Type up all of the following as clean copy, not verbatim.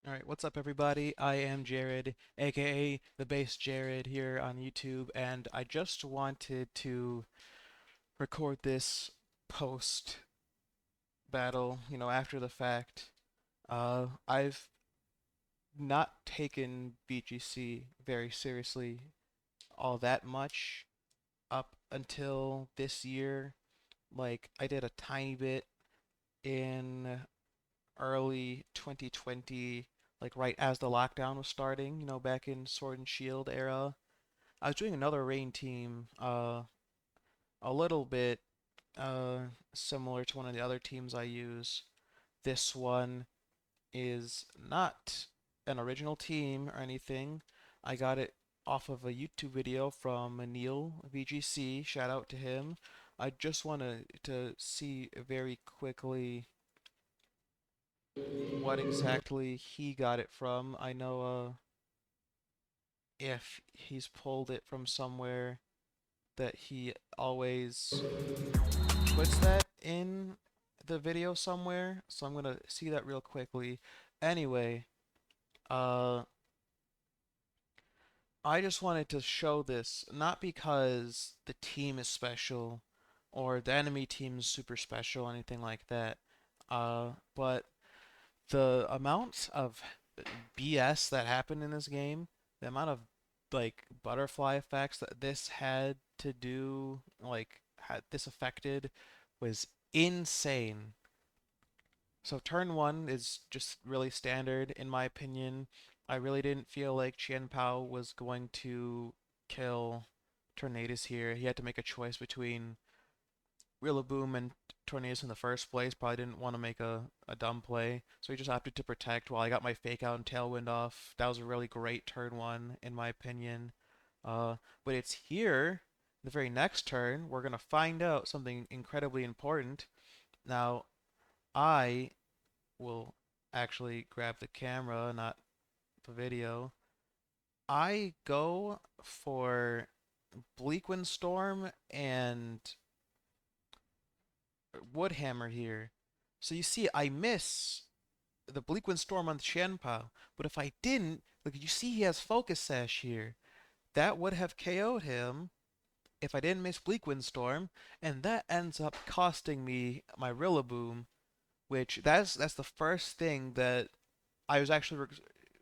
Alright, what's up everybody? I am Jared, aka TheBasedJarrod here on YouTube, and I just wanted to record this post battle, after the fact. I've not taken VGC very seriously all that much up until this year. Like, I did a tiny bit in early 2020, like right as the lockdown was starting, back in Sword and Shield era. I was doing another rain team, a little bit uh, similar to one of the other teams I use. This one is not an original team or anything. I got it off of a YouTube video from Neil VGC. Shout out to him. I just wanted to see very quickly what exactly he got it from. I know if he's pulled it from somewhere that he always puts that in the video somewhere, so I'm gonna see that real quickly. Anyway, uh, I just wanted to show this not because the team is special or the enemy team is super special or anything like that, but the amount of BS that happened in this game, the amount of like butterfly effects that this had to do, like had this affected, was insane. So turn one is just really standard in my opinion. I really didn't feel like Chien Pao was going to kill Tornadus here. He had to make a choice between Rillaboom and Tornadus in the first place. Probably didn't want to make a dumb play, so he just opted to protect while I got my Fake Out and Tailwind off. That was a really great turn one, in my opinion. But it's here, the very next turn, we're going to find out something incredibly important. Now, I will actually grab the camera, not the video. I go for Bleak Windstorm and Woodhammer here. So you see, I miss the Bleak Windstorm on the Qianpao, but if I didn't, look, you see he has Focus Sash here. That would have KO'd him if I didn't miss Bleak Windstorm, and that ends up costing me my Rillaboom, which that's the first thing that I was actually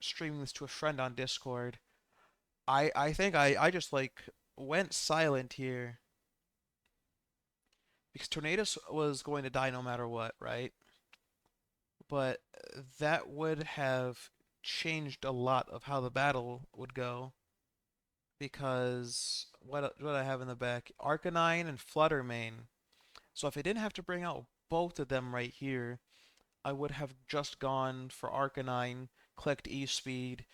streaming this to a friend on Discord. I think I just like went silent here because Tornadus was going to die no matter what, right? But that would have changed a lot of how the battle would go because what I have in the back, Arcanine and Fluttermane. So if I didn't have to bring out both of them right here, I would have just gone for Arcanine, clicked E-Speed,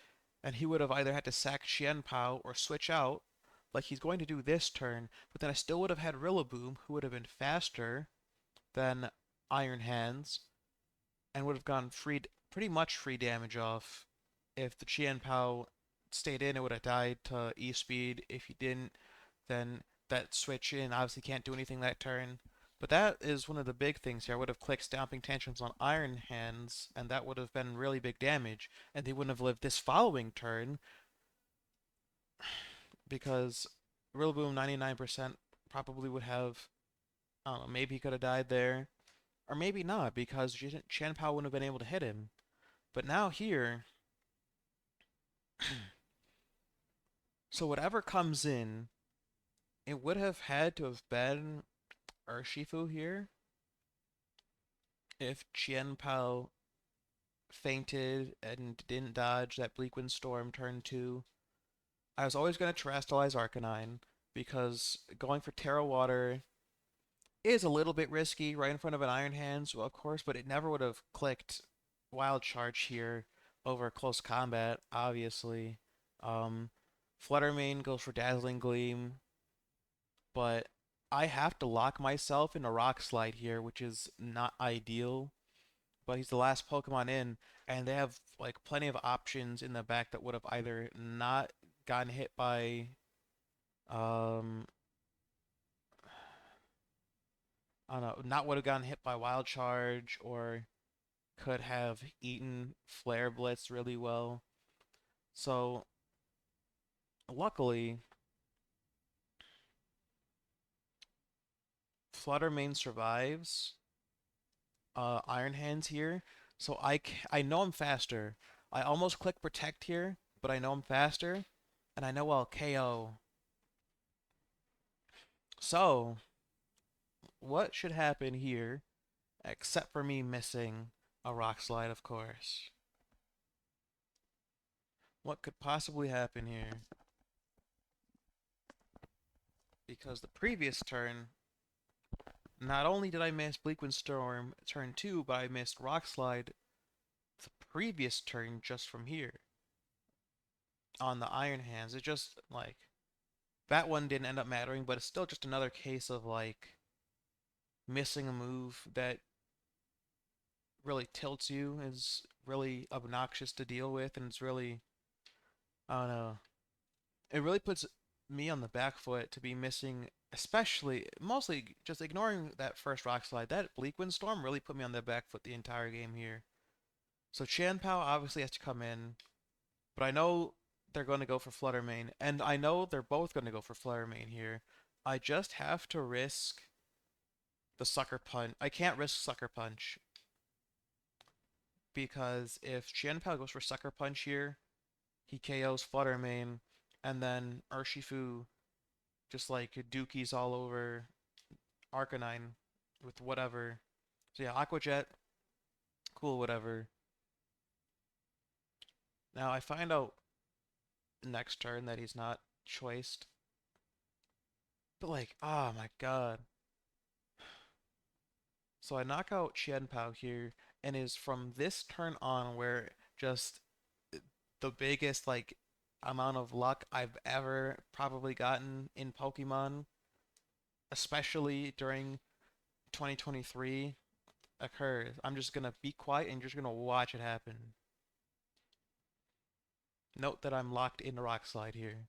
and he would have either had to sack Qianpao or switch out, like he's going to do this turn, but then I still would have had Rillaboom, who would have been faster than Iron Hands, and would have gone pretty much free damage off. If the Qianpao stayed in, it would have died to E-Speed. If he didn't, then that switch in obviously can't do anything that turn. But that is one of the big things here. I would have clicked Stomping Tantrums on Iron Hands, and that would have been really big damage, and they wouldn't have lived this following turn because Rillaboom 99% probably would have, I don't know, maybe he could have died there, or maybe not because Chanpao wouldn't have been able to hit him. But now here, so whatever comes in, it would have had to have been Urshifu here if Qianpao fainted and didn't dodge that Bleak Wind Storm turn 2. I was always going to Terastallize Arcanine because going for Terra Water is a little bit risky right in front of an Iron Hands, well, of course, but it never would have clicked Wild Charge here over close combat, obviously. Um, Fluttermane goes for Dazzling Gleam, but I have to lock myself in a Rock Slide here, which is not ideal. But he's the last Pokemon in, and they have like plenty of options in the back that would have either not gotten hit by um I don't know, not would have gotten hit by Wild Charge or could have eaten Flare Blitz really well. So luckily, Flutter Mane survives Iron Hands here. So I know I'm faster. I almost click Protect here, but I know I'm faster, and I know I'll KO. So what should happen here, except for me missing a Rock Slide, of course? What could possibly happen here? Because the previous turn, not only did I miss Bleak Wind Storm turn 2, but I missed Rock Slide the previous turn just from here on the Iron Hands. It just, like, that one didn't end up mattering, but it's still just another case of, like, missing a move that really tilts you, is really obnoxious to deal with, and it's really, I don't know, it really puts me on the back foot to be missing, especially, mostly just ignoring that first Rock Slide. That Bleak Wind Storm really put me on the back foot the entire game here. So Chan Pao obviously has to come in, but I know they're going to go for Flutter Mane, and I know they're both going to go for Flutter Mane here. I just have to risk the Sucker Punch. I can't risk Sucker Punch because if Chan Pao goes for Sucker Punch here, he KOs Flutter Mane, and then Urshifu just like dookies all over Arcanine with whatever. So yeah, Aqua Jet, cool, whatever. Now I find out next turn that he's not choiced. But like, oh my god. So I knock out Qianpao here, and is from this turn on where just the biggest like amount of luck I've ever probably gotten in Pokemon, especially during 2023, occurs. I'm just gonna be quiet and just gonna watch it happen. Note that I'm locked in Rock Slide here.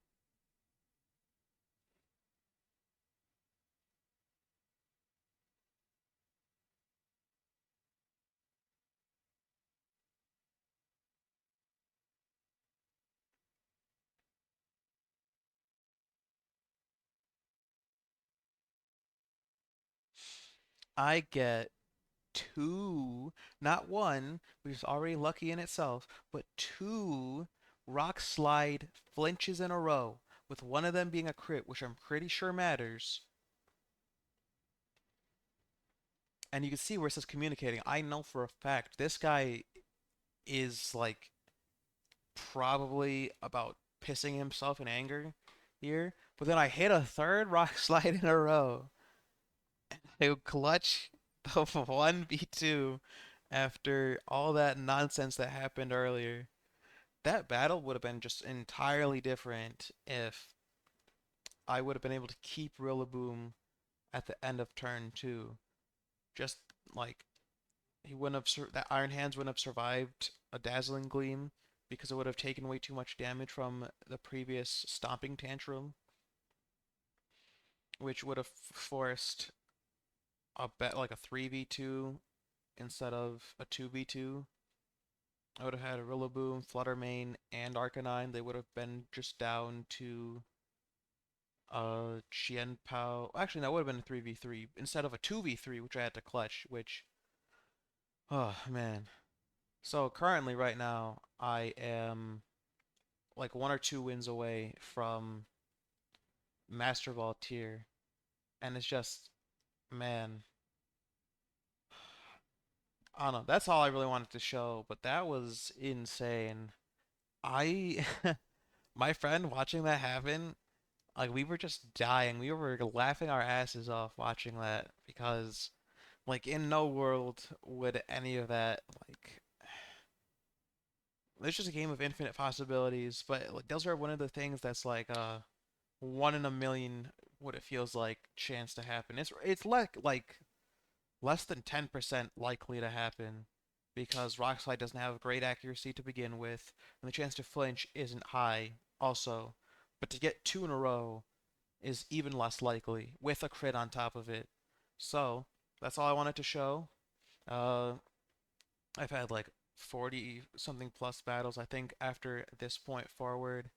I get two, not one, which is already lucky in itself, but two Rock Slide flinches in a row, with one of them being a crit, which I'm pretty sure matters. And you can see where it says communicating. I know for a fact this guy is like probably about pissing himself in anger here. But then I hit a third Rock Slide in a row. I clutch the 1v2 after all that nonsense that happened earlier. That battle would have been just entirely different if I would have been able to keep Rillaboom at the end of turn 2. Just like he wouldn't have that Iron Hands wouldn't have survived a Dazzling Gleam because it would have taken way too much damage from the previous Stomping Tantrum, which would have forced a bet like a 3v2 instead of a 2v2. I would have had a Rillaboom, Flutter Mane, and Arcanine. They would have been just down to Chien Pao. Actually, that would have been a 3v3 instead of a 2v3, which I had to clutch, which, oh man. So currently, right now, I am like 1 or 2 wins away from Master Ball tier, and it's just, man, I don't know. That's all I really wanted to show, but that was insane. I, my friend watching that happen, like we were just dying. We were laughing our asses off watching that because, like, in no world would any of that like. It's just a game of infinite possibilities, but like, those are one of the things that's like one in a million what it feels like chance to happen. It's like less than 10% likely to happen because Rock Slide doesn't have great accuracy to begin with, and the chance to flinch isn't high also. But to get two in a row is even less likely with a crit on top of it. So that's all I wanted to show. Uh, I've had like 40 something plus battles. I think after this point forward,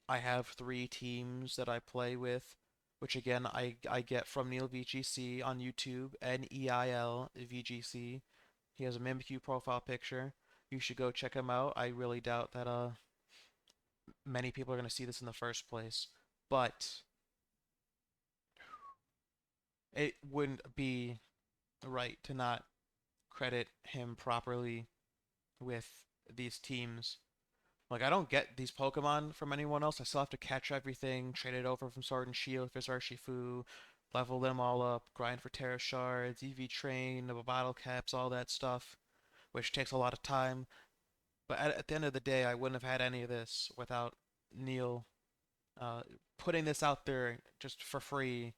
I have three teams that I play with, which again I get from Neil VGC on YouTube, Neil VGC. He has a Mimikyu profile picture. You should go check him out. I really doubt that many people are gonna see this in the first place, but it wouldn't be right to not credit him properly with these teams. Like, I don't get these Pokemon from anyone else. I still have to catch everything, trade it over from Sword and Shield for Zarshifu, level them all up, grind for Terra Shards, EV Train, the bottle caps, all that stuff, which takes a lot of time. But at the end of the day, I wouldn't have had any of this without Neil uh, putting this out there just for free.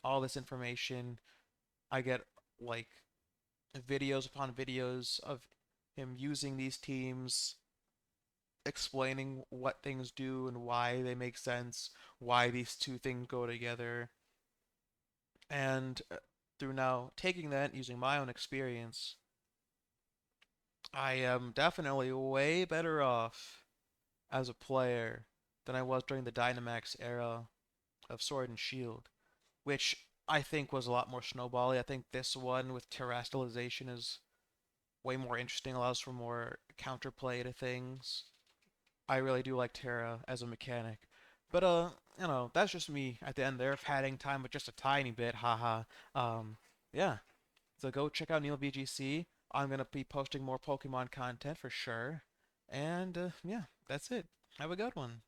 All this information. I get like videos upon videos of him using these teams, explaining what things do and why they make sense, why these two things go together. And through now taking that, using my own experience, I am definitely way better off as a player than I was during the Dynamax era of Sword and Shield, which I think was a lot more snowbally. I think this one with terrestrialization is way more interesting, allows for more counterplay to things. I really do like Terra as a mechanic. But that's just me at the end there, padding time with just a tiny bit, haha. Yeah. So go check out Neil BGC. I'm gonna be posting more Pokemon content for sure. And yeah, that's it. Have a good one.